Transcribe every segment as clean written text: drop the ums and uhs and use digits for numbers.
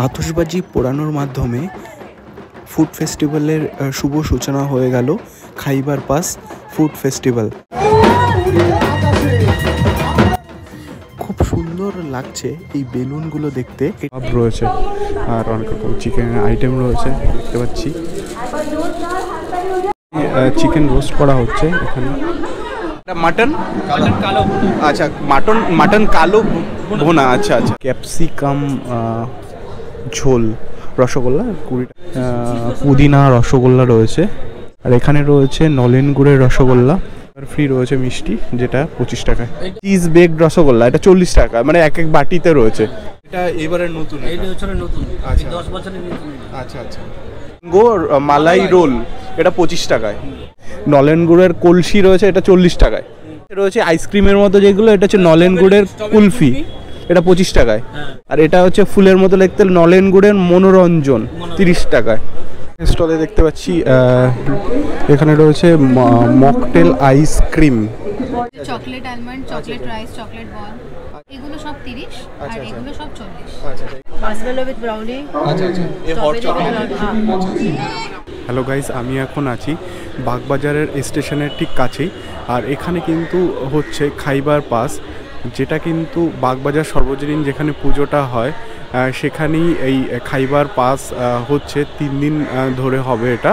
আতশবাজি পোড়ানোর মাধ্যমে ফুড ফেস্টিভ্যালের শুভ সূচনা হয়ে গেল খাইবার পাস ফুড ফেস্টিভ্যাল। খুব সুন্দর লাগছে এই বেলুনগুলো দেখতে। সব রয়েছে আর অনেক রকম চিকেনের আইটেম রয়েছে দেখতে পাচ্ছি। চিকেন রোস্ট করা হচ্ছে এখানে। মাটন কালো, আচ্ছা মাটন কালো ভোনা, আচ্ছা আচ্ছা। ক্যাপসিকাম ঝোল, রসগোল্লা 20 পুদিনা রসগোল্লা রয়েছে। আর এখানে রয়েছে নলেন গুড়ের রসগোল্লা, ফ্রি রয়েছে মিষ্টি যেটা 25 টাকায়। চিজ বেকড রসগোল্লা এটা 40 টাকা, মানে এক এক বাটিতে রয়েছে। এটা এবারে নতুন, এই বছরের নতুন, আচ্ছা 10 বছরের নতুন। আচ্ছা আচ্ছা। গো মালাই রোল এটা 25 টাকায়। নলেন গুড়ের কলসি রয়েছে এটা 40 টাকায়। রয়েছে আইসক্রিমের মতো যেগুলো, এটা হচ্ছে নলেন গুড়ের কুলফি, এটা 25 টাকায়। আর এটা হচ্ছে ফুলের মতো দেখতে নলেন গুড়ের মনোরঞ্জন 30 টাকায়। স্টলে দেখতে পাচ্ছি এখানে রয়েছে mocktail ice cream, chocolate almond, chocolate rice, chocolate ball, এগুলো সব 30 আর এগুলো সব 40। আচ্ছা মার্শমেলো উইথ ব্রাউনি। আচ্ছা আচ্ছা, এই হট চকলেট। হ্যালো গাইস, আমি এখন আছি বাগবাজারের স্টেশনের ঠিক কাছেই। আর এখানে কিন্তু হচ্ছে খাইবার পাস, যেটা কিন্তু বাগবাজার সর্বজনীন যেখানে পুজোটা হয় সেখানেই এই খাইবার পাস হচ্ছে 3 দিন ধরে হবে। এটা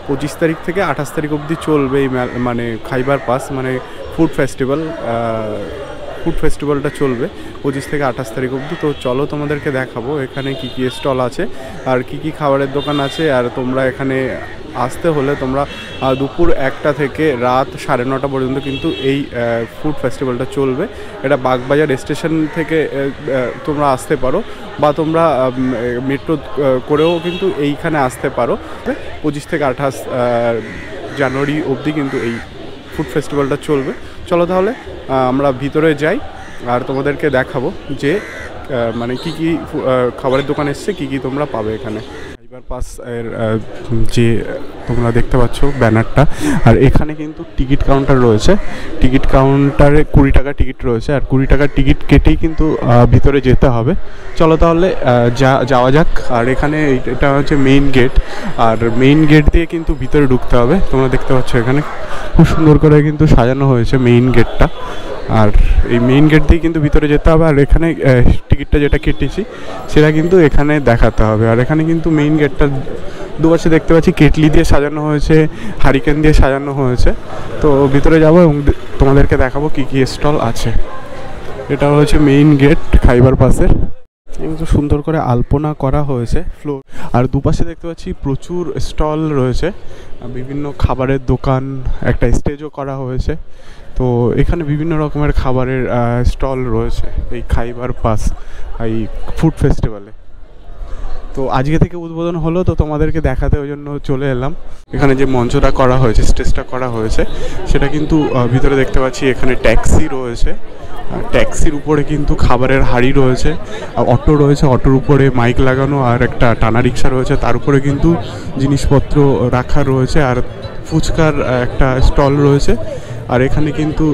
25 তারিখ থেকে 28 তারিখ অবধি চলবে এই মানে খাইবার পাস মানে ফুড ফেস্টিভ্যালটা চলবে 25 থেকে 28 তারিখ অবধি। তো চলো তোমাদেরকে দেখাবো এখানে কি কি স্টল আছে আর কি কি খাবারের দোকান আছে। আর তোমরা এখানে আসতে হলে তোমরা দুপুর 1টা থেকে রাত 9:30 পর্যন্ত কিন্তু এই ফুড ফেস্টিভ্যালটা চলবে। এটা বাগবাজার স্টেশন থেকে তোমরা আসতে পারো, বা তোমরা মেট্রো করেও কিন্তু এইখানে আসতে পারো। 25 থেকে 28 জানুয়ারি অবধি কিন্তু এই ফুড ফেস্টিভ্যালটা চলবে। চলো তাহলে আমরা ভিতরে যাই আর তোমাদেরকে দেখাবো যে মানে কি কি খাবারের দোকান এসছে, কি কি তোমরা পাবে এখানে। খাইবার পাস এর যে তোমরা দেখতে পাচ্ছ ব্যানারটা, আর এখানে কিন্তু টিকিট কাউন্টার রয়েছে। টিকিট কাউন্টারে 20 টাকা টিকিট রয়েছে, আর 20 টাকার টিকিট কেটেই কিন্তু ভিতরে যেতে হবে। চলো তাহলে যাওয়া যাক। আর এখানে এটা হচ্ছে মেইন গেট, আর মেইন গেট দিয়ে কিন্তু ভিতরে ঢুকতে হবে। তোমরা দেখতে পাচ্ছ এখানে খুব সুন্দর করে কিন্তু সাজানো হয়েছে মেইন গেটটা, আর এই মেইন গেট দিয়ে কিন্তু ভিতরে যেতে হবে। আর এখানে টিকিটটা যেটা কেটেছি সেটা কিন্তু এখানে দেখাতে হবে। আর এখানে কিন্তু মেইন গেটটা দুপাশে দেখতে পাচ্ছি কেটলি দিয়ে সাজানো হয়েছে, হারিকেন দিয়ে সাজানো হয়েছে। তো ভিতরে যাবো এবং তোমাদেরকে দেখাবো কি কি স্টল আছে। এটা হচ্ছে মেইন গেট খাইবার পাসের। কিন্তু সুন্দর করে আলপনা করা হয়েছে ফ্লোর, আর দুপাশে দেখতে পাচ্ছি প্রচুর স্টল রয়েছে, বিভিন্ন খাবারের দোকান, একটা স্টেজও করা হয়েছে। তো এখানে বিভিন্ন রকমের খাবারের স্টল রয়েছে এই খাইবার পাস এই ফুড ফেস্টিভ্যালে। তো আজকে থেকে উদ্বোধন হলো, তো তোমাদেরকে দেখাতে ওই জন্য চলে এলাম। এখানে যে মঞ্চটা করা হয়েছে, স্টেজটা করা হয়েছে, সেটা কিন্তু ভিতরে দেখতে পাচ্ছি এখানে ট্যাক্সি রয়েছে। ট্যাক্সির উপরে কিন্তু খাবারের হাঁড়ি রয়েছে, অটো রয়েছে, অটোর উপরে মাইক লাগানো, আর একটা টানা রিক্সা রয়েছে, তার উপরে কিন্তু জিনিসপত্র রাখা রয়েছে। আর ফুচকার একটা স্টল রয়েছে, আর এখানে কিন্তু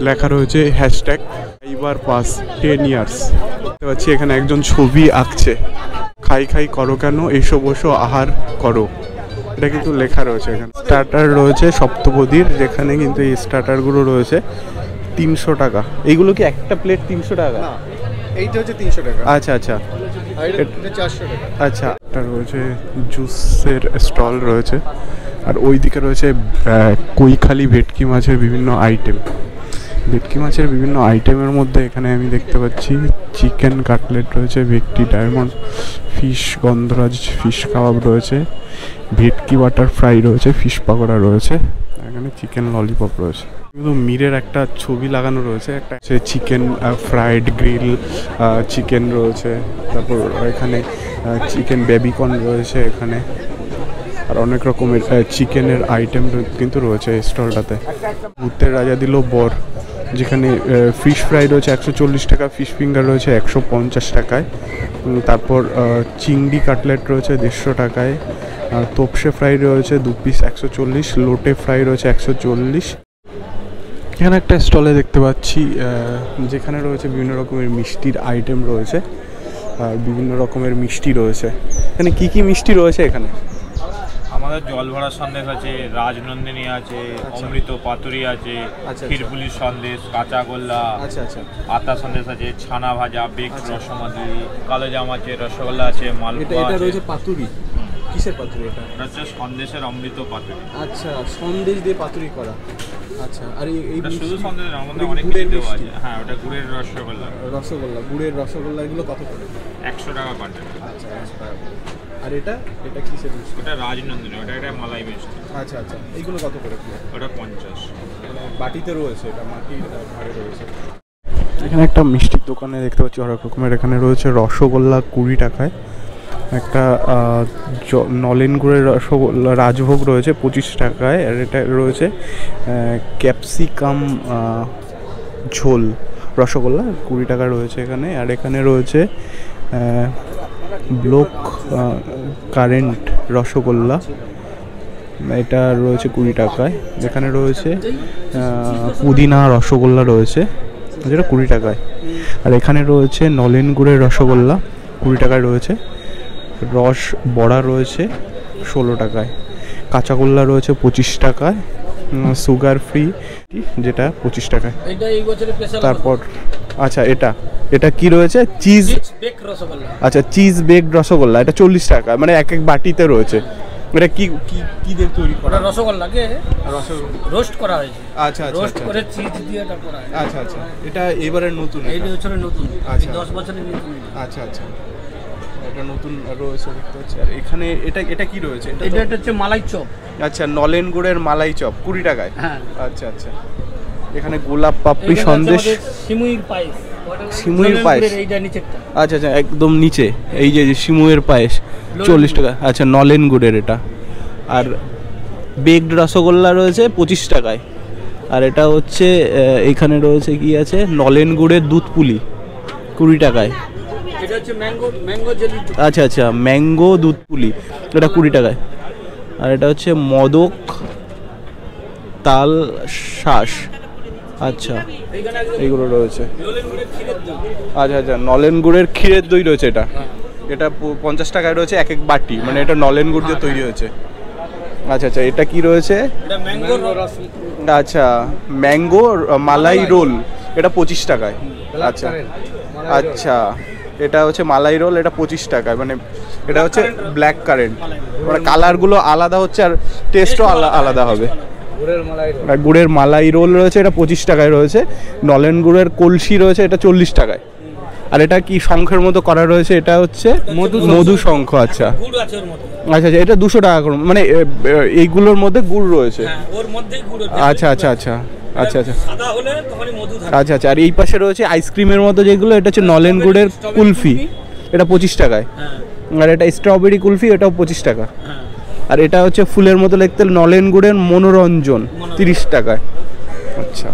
লেখা রয়েছে #খাইবার পাস 10 ইয়ার্স। দেখতে পাচ্ছি এখানে একজন ছবি আঁকছে, খাই খাই করো কেন, এসো বসো আহার করো, এটা কিন্তু লেখা রয়েছে এখানে। স্টার্টার রয়েছে সপ্তপদীর, যেখানে কিন্তু এই স্টার্টারগুলো রয়েছে 300 টাকা। এইগুলো কি একটা প্লেট 300 টাকা? এইটা হচ্ছে 300 টাকা। আচ্ছা আচ্ছা, এটা 400 টাকা। আচ্ছা, এটা রয়েছে জুসের স্টল রয়েছে। আর ওই দিকে রয়েছে কৈখালি ভেটকি মাছের বিভিন্ন আইটেম। ভেটকি মাছের বিভিন্ন আইটেমের মধ্যে এখানে আমি দেখতে পাচ্ছি চিকেন কাটলেট রয়েছে, ভেটকি ডায়মন্ড ফিশ, গন্ধরাজ ফিশ কাবাব রয়েছে, ভেটকি বাটার ফ্রাই রয়েছে, ফিশ পাকোড়া রয়েছে, এখানে চিকেন ললিপপ রয়েছে। কিন্তু মিরের একটা ছবি লাগানো রয়েছে, একটা চিকেন ফ্রাইড গ্রিল চিকেন রয়েছে, তারপর এখানে চিকেন বেবিকর্ন রয়েছে এখানে, আর অনেক রকমের চিকেনের আইটেম কিন্তু রয়েছে এই স্টলটাতে। ভূতের রাজা দিল বর, যেখানে ফিশ ফ্রাই রয়েছে 140 টাকা, ফিশ ফিঙ্গার রয়েছে 150 টাকায়, তারপর চিংড়ি কাটলেট রয়েছে 150 টাকায়, তোপসে ফ্রাই রয়েছে 2 পিস 140, লোটে ফ্রাই রয়েছে 140। এখানে একটা স্টলে দেখতে পাচ্ছি যেখানে রয়েছে বিভিন্ন রকমের মিষ্টির আইটেম রয়েছে। আর বিভিন্ন রকমের মিষ্টি রয়েছে। এখানে কি কি মিষ্টি রয়েছে এখানে? আমাদের জল ভরা সন্দেশ আছে, রাজনন্দিনী আছে, অমৃত পাতুরি আছে, ক্ষীরপুলির সন্দেশ, কাঁচাগোল্লা, আতা সন্দেশ আছে, ছানা ভাজা, বেক রসমালাই, কালো জাম আছে, রসগোল্লা আছে, মালপোয়া আছে। এটা রয়েছে পাতুরি। কিসের পাতুরি এটা? এটা হচ্ছে সন্দেশের অমৃত পাতুরি। আচ্ছা, সন্দেশ দিয়ে পাতুরি করা। আচ্ছা, আর এই শুধু সন্দেশ না, আমাদের অনেক কিছু দেওয়া আছে। হ্যাঁ, ওটা গুড়ের রসগোল্লা। গুড়ের রসগোল্লা, এগুলো কত করে? 100 টাকা পার টাকা। আচ্ছা, 100 টাকা। আর এটা কিসের মিষ্টি? ওটা রাজনন্দিনী, ওটা একটা মালাই মিষ্টি। আচ্ছা, এইগুলো কত করে? ওটা 50। বাটিতে রয়েছে, এটা মাটির ঘরে রয়েছে। এখানে একটা মিষ্টির দোকানে দেখতে পাচ্ছি অনেক রকমের। এখানে রয়েছে রসগোল্লা 20 টাকায়, একটা নলেন গুড়ের রসগোল্লা রাজভোগ রয়েছে 25 টাকায়, আর এটা রয়েছে ক্যাপসিকাম ঝোল রসগোল্লা 20 টাকা রয়েছে এখানে। আর এখানে রয়েছে ব্লক কারেন্ট রসগোল্লা, এটা রয়েছে 20 টাকায়। এখানে রয়েছে পুদিনা রসগোল্লা রয়েছে, যেটা 20 টাকায়। আর এখানে রয়েছে নলেন গুড়ের রসগোল্লা 20 টাকায় রয়েছে। রস বড়া রয়েছে 16 টাকায়। কাঁচাগোল্লা রয়েছে 25 টাকায়, সুগার ফ্রি যেটা 25 টাকায়। তারপর আচ্ছা, এটা কি রয়েছে? Cheese bake rasgulla. আচ্ছা, চিজ বেক রসগোল্লা, এটা 40 টাকা, মানে এক বাটিতে রয়েছে। এটা কি কি কি দিয়ে তৈরি করা? রসগোল্লাকে রোস্ট করা হয়েছে। আচ্ছা, রোস্ট করে চিজ দিয়ে এটা করা হয়। আচ্ছা, এটা এবারে নতুন? এইটা বছরের নতুন। আচ্ছা, 10 বছরের নতুন। আচ্ছা, এটা নতুন রয়েছে দেখতে পাচ্ছি। আর এখানে এটা কি রয়েছে? এটা হচ্ছে মালাই চপ। আচ্ছা, নলেন গুড়ের মালাই চপ 20 টাকায়। হ্যাঁ। আচ্ছা, এখানে গোলাপ পাপড়ি সন্দেশ, সিমুইর পায়েস। এইটা নিচেরটা। আচ্ছা, একদম নিচে এই যে সিমুইয়ের পায়েস 40 টাকা। আচ্ছা, নলেন গুড়ের এটা। আর বেকড রসগোল্লা রয়েছে 25 টাকায়। আর এটা হচ্ছে এখানে রয়েছে কি আছে, নলেন গুড়ের দুধ পুলি 20 টাকায়। এটা হচ্ছে ম্যাঙ্গো জেলি। আচ্ছা, ম্যাঙ্গো দুধ পুলি, এটা 20 টাকায়। আর এটা হচ্ছে মদক তাল শ্বাস। আচ্ছা, এইগুলো রয়েছে। আচ্ছা, নলেন গুড়ের ক্ষীরের দই রয়েছে, এটা 50 টাকায় রয়েছে এক বাটি, মানে এটা নলেন গুড় দিয়ে তৈরি হয়েছে। আচ্ছা, এটা কি রয়েছে? আচ্ছা, ম্যাঙ্গো মালাই রোল, এটা 25 টাকায়। আচ্ছা, এটা হচ্ছে মালাই রোল, এটা 25 টাকায়, মানে এটা হচ্ছে ব্ল্যাক কারেন্ট, মানে কালারগুলো আলাদা হচ্ছে আর টেস্টও আলাদা হবে। গুড়ের মালাই রোল রয়েছে, এটা 25 টাকায় রয়েছে। নলেন গুড়ের কলসি রয়েছে, এটা 40 টাকায়। আর এটা কি শঙ্খের মতো করা রয়েছে, এটা হচ্ছে মধু শঙ্খ। আচ্ছা, এটা 200 টাকা করে, মানে এইগুলোর মধ্যে গুড় রয়েছে। আচ্ছা। আর এই পাশে রয়েছে আইসক্রিমের মতো যেগুলো, এটা হচ্ছে নলেন গুড়ের কুলফি, এটা 25 টাকায়। আর এটা স্ট্রবেরি কুলফি, এটাও 25 টাকা। আর এটা হচ্ছে ফুলের মতো দেখতে নলেন গুড়ের মনোরঞ্জন 30 টাকায়। আচ্ছা,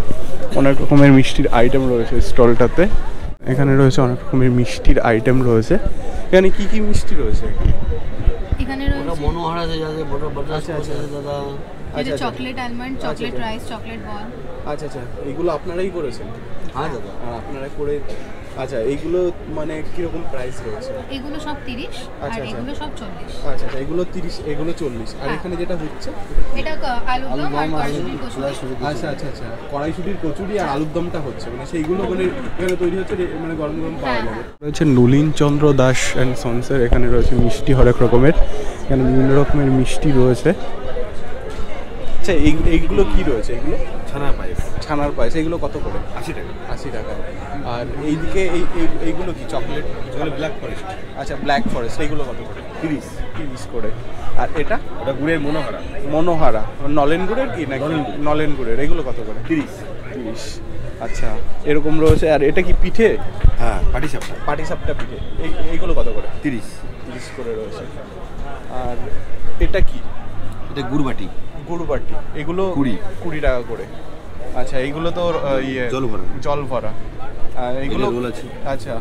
অনেক রকমের মিষ্টির আইটেম রয়েছে স্টলটাতে। এখানে রয়েছে অনেক রকমের মিষ্টির আইটেম রয়েছে। এখানে কি কি মিষ্টি রয়েছে? এখানে রয়েছে মনোহরা আছে, যাদের বড় বাজার আছে দাদা। এটা chocolate almond, chocolate rice, chocolate ball. আচ্ছা, এগুলো আপনারাই করেছেন? হ্যাঁ দাদা। আর আপনারা করে, আচ্ছা, এইগুলো মানে কিরকম প্রাইস রয়েছে? এগুলো সব 30, আর এগুলো সব 40। আচ্ছা, এগুলো 30, এগুলো 40। আর এখানে যেটা হচ্ছে এটা আলুর দম আর কড়াইশুঁটির কচুরি। আচ্ছা, কড়াইশুঁটির কচুরি আর আলুর দমটা হচ্ছে, মানে সেইগুলো মানে এখানে তৈরি হচ্ছে, মানে গরম পাওয়া যাবে। রয়েছে নলিন চন্দ্র দাস অ্যান্ড সন্সের, এখানে রয়েছে মিষ্টি হরেক রকমের, এখানে বিভিন্ন রকমের মিষ্টি রয়েছে। আচ্ছা, এইগুলো কি রয়েছে? এগুলো ছানার পায়েস, এগুলো কত করে? 80 টাকা। আর এইদিকে এইগুলো কি চকলেট? Black forest. আচ্ছা, ব্ল্যাক ফরেস্ট, এইগুলো কত করে? 30 করে। আর এটা গুড়ের মনোহারা নলেন গুড়ের কি না? নলেন গুড়ের, এগুলো কত করে? 30। আচ্ছা, এরকম রয়েছে। আর এটা কি পিঠে? হ্যাঁ, পাটিসাপটা পিঠে, এইগুলো কত করে? 30 করে রয়েছে। আর এটা কি? এটা গুড় বাটি, এগুলো 20 টাকা করে। আচ্ছা, এইগুলো তো জল ভরা। আর এইগুলো আছে। আচ্ছা,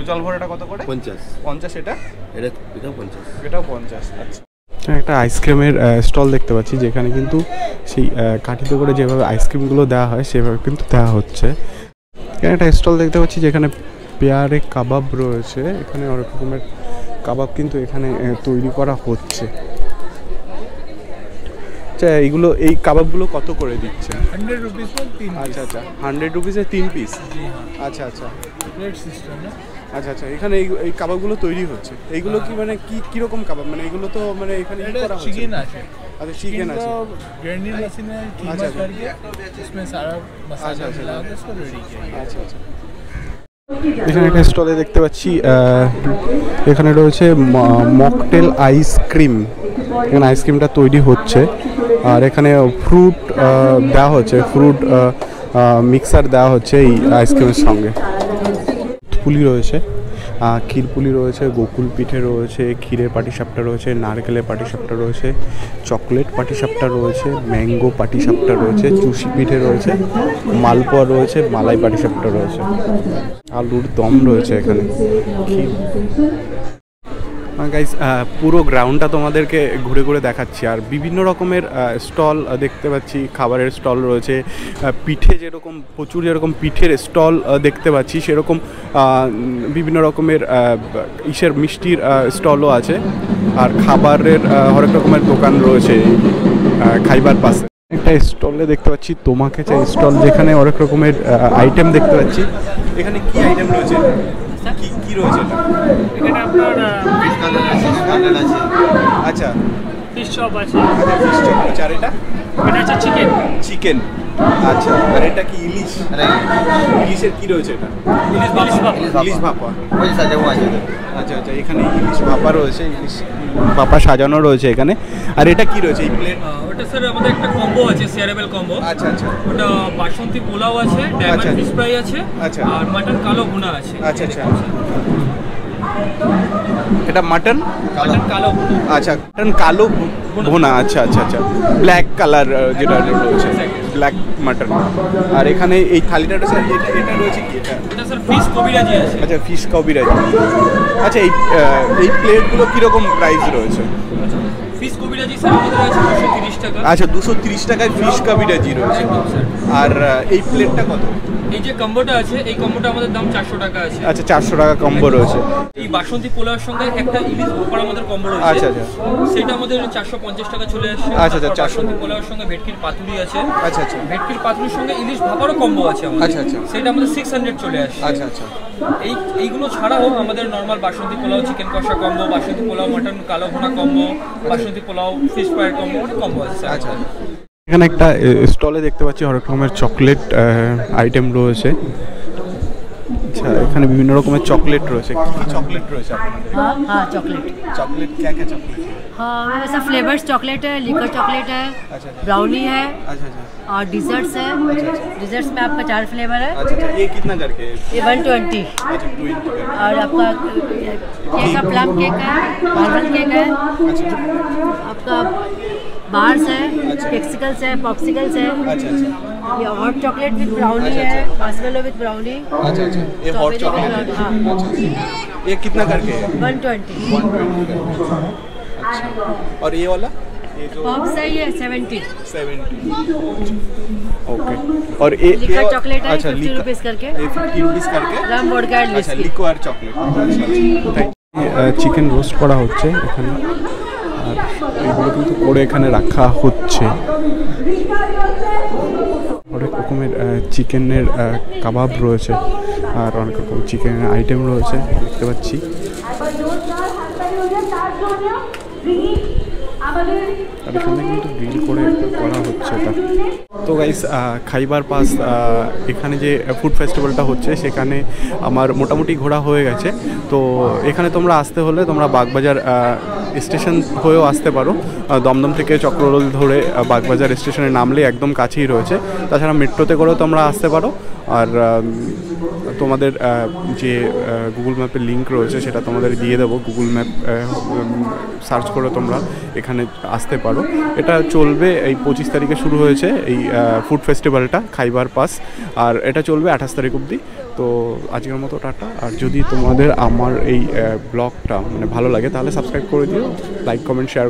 জল ভরাটা কত করে? 50। এটাও 50। আচ্ছা, একটা আইসক্রিমের স্টল দেখতে পাচ্ছি, যেখানে কিন্তু সেই কাঠিতে করে যেভাবে আইসক্রিমগুলো দেওয়া হয় সেভাবে কিন্তু দেওয়া হচ্ছে। এখানে একটা স্টল দেখতে পাচ্ছি, যেখানে পেয়ারে কাবাব রয়েছে এখানে, অনেক রকমের কাবাব কিন্তু এখানে তৈরি করা হচ্ছে। আচ্ছা এইগুলো, এই কাবাবগুলো কত করে দিচ্ছেন? 100 रुपीस में 3। আচ্ছা আচ্ছা, 100 রুপিসে 3 পিস। আচ্ছা আচ্ছা, प्लेट सिस्टम है। আচ্ছা আচ্ছা, এখানে এই কাবাবগুলো তৈরি হচ্ছে। এইগুলো কি মানে কিরকম কাবাব, মানে এগুলো তো মানে এখানে কি করা হচ্ছে? चिकन আছে। আচ্ছা চিকেন আছে। ग्राइंडिंग मशीन है, कीमा करके इसमें सारा मसाला मिला के इसको रेडी किया गया। আচ্ছা আচ্ছা, এখানে একটা স্টলে দেখতে পাচ্ছি এখানে রয়েছে মকটেল আইসক্রিম। এখানে আইসক্রিমটা তৈরি হচ্ছে আর এখানে ফ্রুট দেওয়া হচ্ছে, ফ্রুট মিক্সার দেওয়া হচ্ছে এই আইসক্রিমের সঙ্গে। পুলি রয়েছে, ক্ষীরপুলি রয়েছে, গোকুল পিঠে রয়েছে, ক্ষীরের পাটিসাপটা রয়েছে, নারকেলের পাটিসাপটা রয়েছে, চকলেট পাটিসাপটা রয়েছে, ম্যাঙ্গো পাটিসাপটা রয়েছে, চুষি পিঠে রয়েছে, মালপোয়া রয়েছে, মালাই পাটিসাপটা রয়েছে, আলুর দম রয়েছে এখানে। গাইস পুরো গ্রাউন্ডটা তোমাদেরকে ঘুরে ঘুরে দেখাচ্ছি আর বিভিন্ন রকমের স্টল দেখতে পাচ্ছি, খাবারের স্টল রয়েছে, পিঠে যেরকম প্রচুর যেরকম পিঠের স্টল দেখতে পাচ্ছি সেরকম বিভিন্ন রকমের মিষ্টির স্টলও আছে আর খাবারের হরেক রকমের দোকান রয়েছে খাইবার পাশে। একটা স্টলে দেখতে পাচ্ছি তোমাকে চাই স্টল, যেখানে অনেক রকমের আইটেম দেখতে পাচ্ছি। এখানে কি আইটেম রয়েছে, কি রয়েছে এখানে আপনার ফিশ কাটলেট আছে, আচ্ছা ফিশ চপ আছে, আচ্ছা ফিশ চপ আছে, আর এটা আছে চিকেন। চিকেন, আচ্ছা, আর এটা কি ইলিশ? ইলিশের কি রয়েছে এটা? ইলিশ ভাপা। আচ্ছা আচ্ছা, এখানে ইলিশ ভাপা রয়েছে, ইলিশ ভাপা সাজানো রয়েছে এখানে। আর এটা কি রয়েছে এই প্লেট? ওটা স্যার আমাদের একটা কম্বো আছে, শেয়ারেবল কম্বো। আচ্ছা আচ্ছা, ওটা বাসন্তী পোলাও আছে, ডায়মন্ড ফিশ ফ্রাই আছে, আচ্ছা, আর মাটন কালো ভুনা আছে। আচ্ছা আচ্ছা, এটা মাটন কালো ভুনা। আচ্ছা, মাটন কালো ভুনা, আচ্ছা আচ্ছা আচ্ছা, ব্ল্যাক কালার যেটা রয়েছে, ব্ল্যাক মাটন। আর এখানে এই থালিটা রয়েছে, এটা রয়েছে কি? এটা স্যার ফিশ কবিরাজি আছে। আচ্ছা ফিশ কবিরাজি। আচ্ছা এই প্লেটগুলো কীরকম প্রাইস রয়েছে? ফিশ কবিরাজি স্যার আমাদের আছে 230 টাকা। আচ্ছা 230 টাকায় ফিশ কবিরাজি রয়েছে। একদম স্যার। আর এই প্লেটটা কত? এই যে কম্বোটা আছে, এই কম্বোটা আমাদের দাম 400 টাকা আছে। আচ্ছা 400 টাকা কম্বো রয়েছে। এই বাসন্তী পোলাওর সঙ্গে একটা ইলিশ ভাপার আমাদের কম্বো রয়েছে। আচ্ছা আচ্ছা, সেটা আমাদের 450 টাকা চলে আসছে। আচ্ছা আচ্ছা, 400। বাসন্তী পোলাওর সঙ্গে ভেটকির পাতুরি আছে। আচ্ছা আচ্ছা, ভেটকির পাতুরির সঙ্গে ইলিশ ভাপারও কম্বো আছে আমাদের। আচ্ছা আচ্ছা, সেটা আমাদের 600 চলে আসছে। আচ্ছা আচ্ছা, এইগুলো ছাড়াও আমাদের নর্মাল বাসন্তী পোলাও চিকেন কষা কম্বো, বাসন্তী পোলাও মাটন কালো ভুনা কম্বো, বাসন্তী পোলাও ফিশ ফ্রাই কম্বো, অনেক কম্বো আছে স্যার। আচ্ছা, এখানে একটা স্টলে দেখতে পাচ্ছি হরেক রকমের চকলেট আইটেম রয়েছে। আচ্ছা এখানে বিভিন্ন রকমের চকলেট রয়েছে। কি কি চকলেট রয়েছে আপনাদের? हाँ चॉकलेट। चॉकलेट क्या क्या चॉकलेट? हाँ वैसा फ्लेवर्स चॉकलेट है, लिकर चॉकलेट है, अच्छा ब्राउनी है अच्छा अच्छा और डिजर्ट्स है। डिजर्ट्स में आपका 4 फ्लेवर है। अच्छा अच्छा, ये कितना करके? ये 120। अच्छा 20 और आपका केक का प्लम केक है, मार्बल केक है, आपका बार्स है, पिक्सिकल्स है, पॉप्सिकल्स है। अच्छा अच्छा, ये हॉट चॉकलेट विद ब्राउनी है, मार्शमेलो विद ब्राउनी। अच्छा अच्छा, ये हॉट चॉकलेट। हाँ ये कितना करके है? 120। 120। अच्छा, और ये वाला ये जो पॉप्स है ये 70। 70। ओके, और ये लिकर चॉकलेट है अच्छा 50 रुपीस करके, ये 50 रुपीस करके रम वोडका एंड अच्छा विस्की। লিকুয়ার চকলেট। চিকেন রোস্ট করা হচ্ছে এখানে আর এগুলো কিন্তু করে এখানে রাখা হচ্ছে। অনেক রকমের চিকেনের কাবাব রয়েছে আর অনেক রকম চিকেনের আইটেম রয়েছে দেখতে পাচ্ছি। আর এখানে কিন্তু গ্রিল করে করা হচ্ছে এটা। তো গাইস খাইবার পাস এখানে যে ফুড ফেস্টিভ্যালটা হচ্ছে সেখানে আমার মোটামুটি ঘোরা হয়ে গেছে। তো এখানে তোমরা আসতে হলে তোমরা বাগবাজার স্টেশন হয়েও আসতে পারো। দমদম থেকে চক্ররোল ধরে বাগবাজার স্টেশনে নামলে একদম কাছেই রয়েছে। তাছাড়া মেট্রোতে করেও তোমরা আসতে পারো। আর তোমাদের যে গুগল ম্যাপের লিঙ্ক রয়েছে সেটা তোমাদের দিয়ে দেবো। গুগল ম্যাপ সার্চ করে তোমরা এখানে আসতে পারো। এটা চলবে এই 25 তারিখে শুরু হয়েছে এই ফুড ফেস্টিভ্যালটা খাইবার পাস, আর এটা চলবে 28 তারিখ অবধি। তো আজকের মতো টাটা। আর যদি তোমাদের আমার এই ব্লগটা মানে ভালো লাগে তাহলে সাবস্ক্রাইব করে দিও, লাইক কমেন্ট শেয়ার